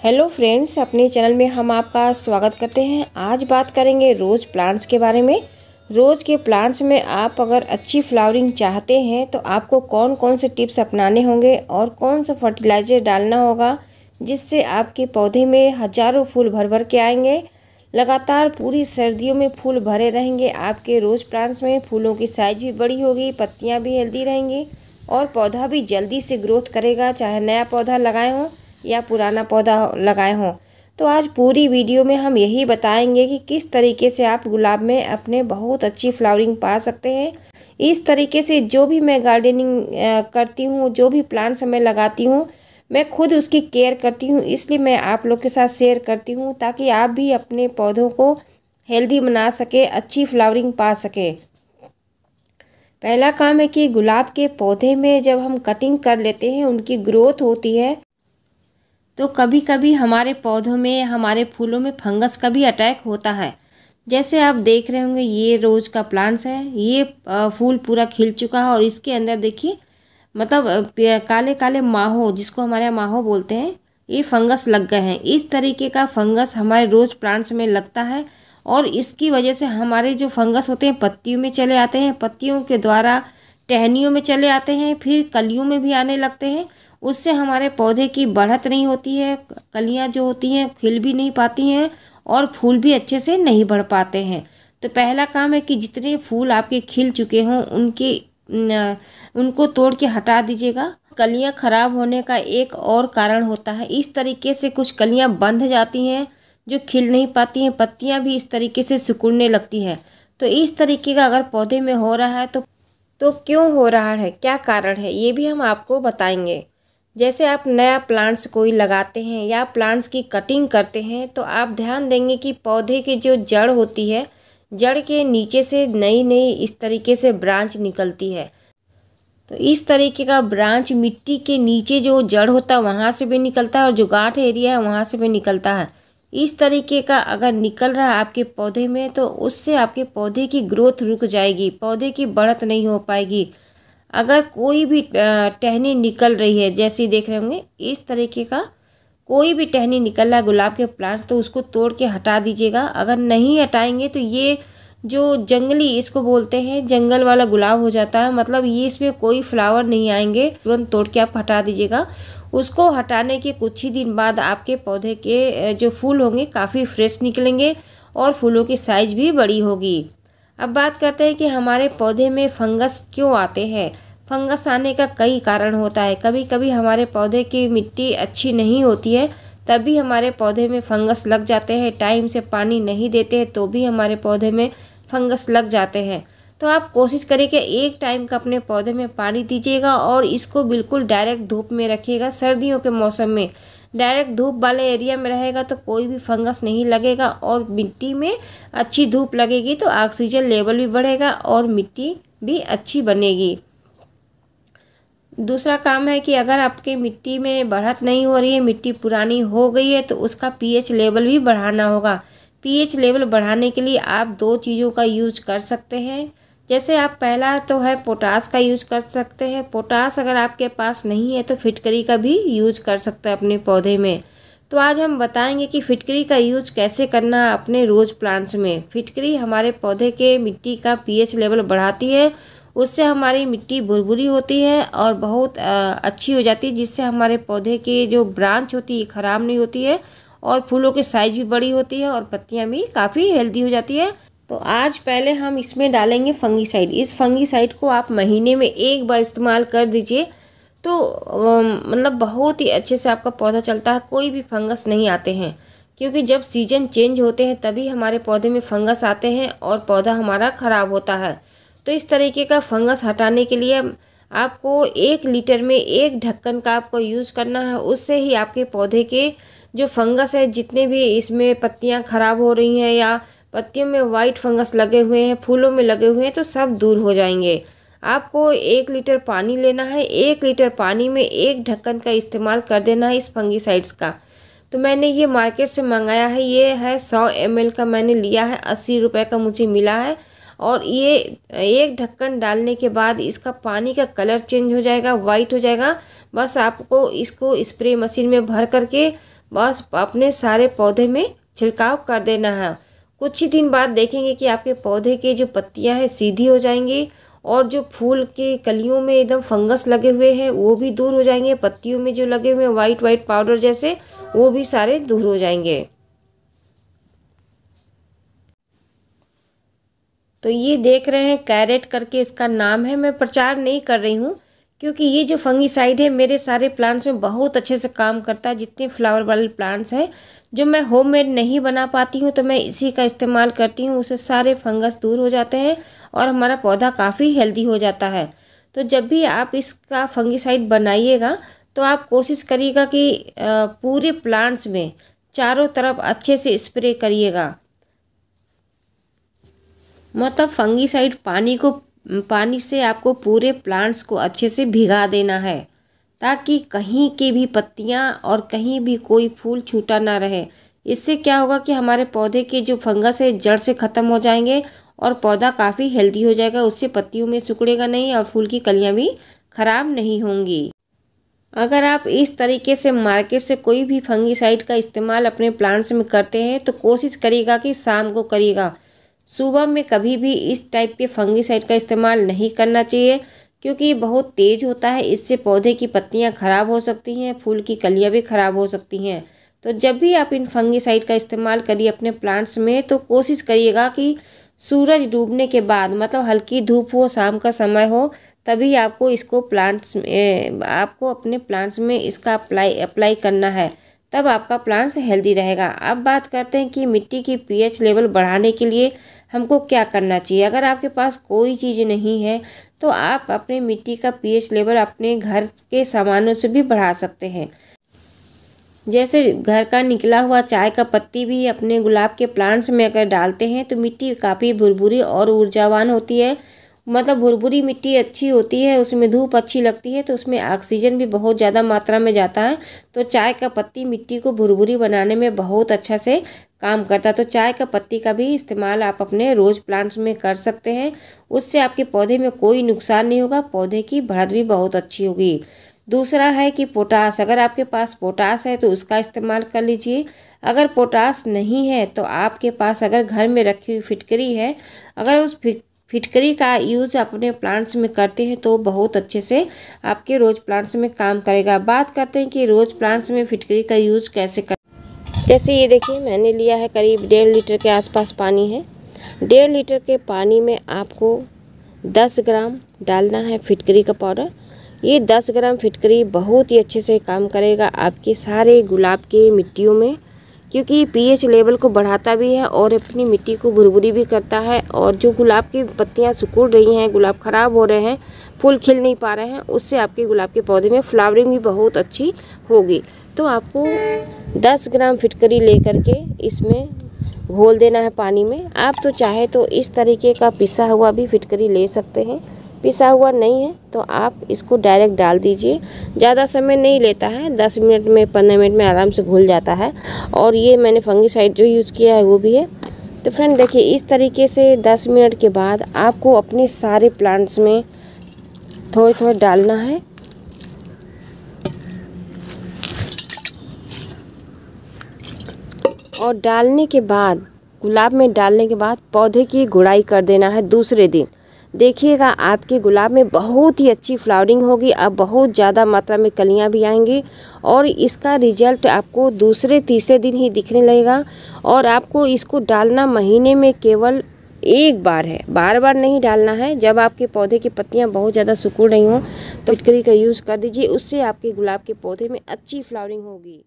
Hello friends, अपने channel में हम आपका स्वागत करते हैं। आज बात करेंगे रोज़ प्लांट्स के बारे में। रोज़ के प्लांट्स में आप अगर अच्छी फ्लावरिंग चाहते हैं तो आपको कौन कौन से टिप्स अपनाने होंगे और कौन सा फर्टिलाइज़र डालना होगा जिससे आपके पौधे में हज़ारों फूल भर भर के आएंगे। लगातार पूरी सर्दियों में फूल भरे रहेंगे आपके रोज़ प्लांट्स में। फूलों की साइज़ भी बड़ी होगी, पत्तियाँ भी हेल्दी रहेंगी और पौधा भी जल्दी से ग्रोथ करेगा, चाहे नया पौधा लगाए हों या पुराना पौधा लगाए हों। तो आज पूरी वीडियो में हम यही बताएंगे कि किस तरीके से आप गुलाब में अपने बहुत अच्छी फ्लावरिंग पा सकते हैं। इस तरीके से जो भी मैं गार्डनिंग करती हूँ, जो भी प्लांट्स मैं लगाती हूँ, मैं खुद उसकी केयर करती हूँ, इसलिए मैं आप लोग के साथ शेयर करती हूँ ताकि आप भी अपने पौधों को हेल्दी बना सके, अच्छी फ्लावरिंग पा सके। पहला काम है कि गुलाब के पौधे में जब हम कटिंग कर लेते हैं, उनकी ग्रोथ होती है तो कभी कभी हमारे पौधों में, हमारे फूलों में फंगस का भी अटैक होता है। जैसे आप देख रहे होंगे, ये रोज़ का प्लांट्स है, ये फूल पूरा खिल चुका है और इसके अंदर देखिए मतलब काले काले माहो, जिसको हमारे यहाँ माहो बोलते हैं, ये फंगस लग गए हैं। इस तरीके का फंगस हमारे रोज़ प्लांट्स में लगता है और इसकी वजह से हमारे जो फंगस होते हैं पत्तियों में चले आते हैं, पत्तियों के द्वारा टहनियों में चले आते हैं, फिर कलियों में भी आने लगते हैं। उससे हमारे पौधे की बढ़त नहीं होती है, कलियां जो होती हैं खिल भी नहीं पाती हैं और फूल भी अच्छे से नहीं बढ़ पाते हैं। तो पहला काम है कि जितने फूल आपके खिल चुके हों उनको तोड़ के हटा दीजिएगा। कलियां खराब होने का एक और कारण होता है, इस तरीके से कुछ कलियां बंध जाती हैं जो खिल नहीं पाती हैं, पत्तियां भी इस तरीके से सिकुड़ने लगती है। तो इस तरीके का अगर पौधे में हो रहा है तो क्यों हो रहा है, क्या कारण है, ये भी हम आपको बताएंगे। जैसे आप नया प्लांट्स कोई लगाते हैं या प्लांट्स की कटिंग करते हैं तो आप ध्यान देंगे कि पौधे की जो जड़ होती है, जड़ के नीचे से नई नई इस तरीके से ब्रांच निकलती है। तो इस तरीके का ब्रांच मिट्टी के नीचे जो जड़ होता है वहाँ से भी निकलता है और जो गांठ एरिया है वहाँ से भी निकलता है। इस तरीके का अगर निकल रहा है आपके पौधे में तो उससे आपके पौधे की ग्रोथ रुक जाएगी, पौधे की बढ़त नहीं हो पाएगी। अगर कोई भी टहनी निकल रही है, जैसे देख रहे होंगे इस तरीके का कोई भी टहनी निकल रहा है गुलाब के प्लांट्स, तो उसको तोड़ के हटा दीजिएगा। अगर नहीं हटाएंगे तो ये जो जंगली, इसको बोलते हैं जंगल वाला गुलाब हो जाता है, मतलब ये इसमें कोई फ्लावर नहीं आएंगे। तुरंत तोड़ के आप हटा दीजिएगा। उसको हटाने के कुछ ही दिन बाद आपके पौधे के जो फूल होंगे काफ़ी फ्रेश निकलेंगे और फूलों की साइज भी बड़ी होगी। अब बात करते हैं कि हमारे पौधे में फंगस क्यों आते हैं। फंगस आने का कई कारण होता है। कभी कभी हमारे पौधे की मिट्टी अच्छी नहीं होती है, तभी हमारे पौधे में फंगस लग जाते हैं। टाइम से पानी नहीं देते हैं तो भी हमारे पौधे में फंगस लग जाते हैं। तो आप कोशिश करिए कि एक टाइम का अपने पौधे में पानी दीजिएगा और इसको बिल्कुल डायरेक्ट धूप में रखिएगा। सर्दियों के मौसम में डायरेक्ट धूप वाले एरिया में रहेगा तो कोई भी फंगस नहीं लगेगा और मिट्टी में अच्छी धूप लगेगी तो ऑक्सीजन लेवल भी बढ़ेगा और मिट्टी भी अच्छी बनेगी। दूसरा काम है कि अगर आपके मिट्टी में बढ़त नहीं हो रही है, मिट्टी पुरानी हो गई है, तो उसका पीएच लेवल भी बढ़ाना होगा। पीएच लेवल बढ़ाने के लिए आप दो चीज़ों का यूज कर सकते हैं। जैसे आप पहला तो है पोटास का यूज कर सकते हैं। पोटास अगर आपके पास नहीं है तो फिटकरी का भी यूज कर सकते हैं अपने पौधे में। तो आज हम बताएंगे कि फिटकरी का यूज कैसे करना है अपने रोज़ प्लांट्स में। फिटकरी हमारे पौधे के मिट्टी का पीएच लेवल बढ़ाती है, उससे हमारी मिट्टी भुरभुरी होती है और बहुत अच्छी हो जाती है, जिससे हमारे पौधे के जो ब्रांच होती है ख़राब नहीं होती है और फूलों की साइज भी बड़ी होती है और पत्तियाँ भी काफ़ी हेल्दी हो जाती है। तो आज पहले हम इसमें डालेंगे फंगीसाइड। इस फंगीसाइड को आप महीने में एक बार इस्तेमाल कर दीजिए तो मतलब बहुत ही अच्छे से आपका पौधा चलता है, कोई भी फंगस नहीं आते हैं। क्योंकि जब सीजन चेंज होते हैं तभी हमारे पौधे में फंगस आते हैं और पौधा हमारा ख़राब होता है। तो इस तरीके का फंगस हटाने के लिए आपको 1 लीटर में 1 ढक्कन का आपको यूज़ करना है। उससे ही आपके पौधे के जो फंगस है, जितने भी इसमें पत्तियां खराब हो रही हैं या पत्तियों में वाइट फंगस लगे हुए हैं, फूलों में लगे हुए हैं, तो सब दूर हो जाएंगे। आपको 1 लीटर पानी लेना है, 1 लीटर पानी में 1 ढक्कन का इस्तेमाल कर देना है इस फंगीसाइड्स का। तो मैंने ये मार्केट से मंगाया है, ये है 100 ml का मैंने लिया है, 80 रुपये का मुझे मिला है। और ये 1 ढक्कन डालने के बाद इसका पानी का कलर चेंज हो जाएगा, वाइट हो जाएगा। बस आपको इसको स्प्रे मशीन में भर करके बस अपने सारे पौधे में छिड़काव कर देना है। कुछ ही दिन बाद देखेंगे कि आपके पौधे के जो पत्तियां हैं सीधी हो जाएंगी और जो फूल के कलियों में एकदम फंगस लगे हुए हैं वो भी दूर हो जाएंगे। पत्तियों में जो लगे हुए वाइट वाइट पाउडर जैसे वो भी सारे दूर हो जाएंगे। तो ये देख रहे हैं कैरेट करके इसका नाम है। मैं प्रचार नहीं कर रही हूँ क्योंकि ये जो फंगीसाइड है मेरे सारे प्लांट्स में बहुत अच्छे से काम करता है। जितने फ्लावर वाले प्लांट्स हैं जो मैं होममेड नहीं बना पाती हूँ तो मैं इसी का इस्तेमाल करती हूँ। उससे सारे फंगस दूर हो जाते हैं और हमारा पौधा काफ़ी हेल्दी हो जाता है। तो जब भी आप इसका फंगीसाइड बनाइएगा तो आप कोशिश करिएगा कि पूरे प्लांट्स में चारों तरफ अच्छे से स्प्रे करिएगा। मतलब फंगीसाइड पानी से आपको पूरे प्लांट्स को अच्छे से भिगा देना है ताकि कहीं की भी पत्तियां और कहीं भी कोई फूल छूटा ना रहे। इससे क्या होगा कि हमारे पौधे के जो फंगस है जड़ से ख़त्म हो जाएंगे और पौधा काफ़ी हेल्दी हो जाएगा। उससे पत्तियों में सिकुड़ेगा नहीं और फूल की कलियां भी ख़राब नहीं होंगी। अगर आप इस तरीके से मार्केट से कोई भी फंगीसाइड का इस्तेमाल अपने प्लांट्स में करते हैं तो कोशिश करिएगा कि शाम को करिएगा। सुबह में कभी भी इस टाइप के फंगीसाइड का इस्तेमाल नहीं करना चाहिए क्योंकि ये बहुत तेज़ होता है। इससे पौधे की पत्तियां खराब हो सकती हैं, फूल की कलियां भी खराब हो सकती हैं। तो जब भी आप इन फंगीसाइड का इस्तेमाल करिए अपने प्लांट्स में तो कोशिश करिएगा कि सूरज डूबने के बाद, मतलब हल्की धूप हो, शाम का समय हो, तभी आपको इसको आपको अपने प्लांट्स में इसका अप्लाई करना है। तब आपका प्लांट्स हेल्दी रहेगा। अब बात करते हैं कि मिट्टी की पीएच लेवल बढ़ाने के लिए हमको क्या करना चाहिए। अगर आपके पास कोई चीज़ नहीं है तो आप अपने मिट्टी का पीएच लेवल अपने घर के सामानों से भी बढ़ा सकते हैं। जैसे घर का निकला हुआ चाय का पत्ती भी अपने गुलाब के प्लांट्स में अगर डालते हैं तो मिट्टी काफ़ी भुरभुरी और ऊर्जावान होती है। मतलब भुरभुरी मिट्टी अच्छी होती है, उसमें धूप अच्छी लगती है तो उसमें ऑक्सीजन भी बहुत ज़्यादा मात्रा में जाता है। तो चाय का पत्ती मिट्टी को भुरभुरी बनाने में बहुत अच्छा से काम करता है। तो चाय का पत्ती का भी इस्तेमाल आप अपने रोज़ प्लांट्स में कर सकते हैं। उससे आपके पौधे में कोई नुकसान नहीं होगा, पौधे की बढ़त भी बहुत अच्छी होगी। दूसरा है कि पोटास, अगर आपके पास पोटास है तो उसका इस्तेमाल कर लीजिए। अगर पोटास नहीं है तो आपके पास अगर घर में रखी हुई फिटकरी है, अगर उस फिटकरी का यूज़ अपने प्लांट्स में करते हैं तो बहुत अच्छे से आपके रोज़ प्लांट्स में काम करेगा। बात करते हैं कि रोज़ प्लांट्स में फिटकरी का यूज़ कैसे कर। जैसे ये देखिए मैंने लिया है करीब 1.5 लीटर के आसपास पानी है। 1.5 लीटर के पानी में आपको 10 ग्राम डालना है फिटकरी का पाउडर। ये 10 ग्राम फिटकरी बहुत ही अच्छे से काम करेगा आपके सारे गुलाब के मिट्टियों में, क्योंकि पीएच लेवल को बढ़ाता भी है और अपनी मिट्टी को भुरभुरी भी करता है। और जो गुलाब की पत्तियां सिकुड़ रही हैं, गुलाब ख़राब हो रहे हैं, फूल खिल नहीं पा रहे हैं, उससे आपके गुलाब के पौधे में फ्लावरिंग भी बहुत अच्छी होगी। तो आपको 10 ग्राम फिटकरी लेकर के इसमें घोल देना है पानी में। आप तो चाहे तो इस तरीके का पिसा हुआ भी फिटकरी ले सकते हैं। पिसा हुआ नहीं है तो आप इसको डायरेक्ट डाल दीजिए। ज़्यादा समय नहीं लेता है, 10 मिनट में 15 मिनट में आराम से घुल जाता है। और ये मैंने फंगीसाइड जो यूज़ किया है वो भी है। तो फ्रेंड देखिए इस तरीके से 10 मिनट के बाद आपको अपने सारे प्लांट्स में थोड़े थोड़े डालना है। और डालने के बाद, गुलाब में डालने के बाद पौधे की गुड़ाई कर देना है दूसरे दिन। देखिएगा आपके गुलाब में बहुत ही अच्छी फ्लावरिंग होगी, अब बहुत ज़्यादा मात्रा में कलियां भी आएंगी और इसका रिजल्ट आपको दूसरे तीसरे दिन ही दिखने लगेगा। और आपको इसको डालना महीने में केवल एक बार है, बार बार नहीं डालना है। जब आपके पौधे की पत्तियां बहुत ज़्यादा सिकुड़ रही हों तो फिटकरी का यूज़ कर दीजिए, उससे आपके गुलाब के पौधे में अच्छी फ्लावरिंग होगी।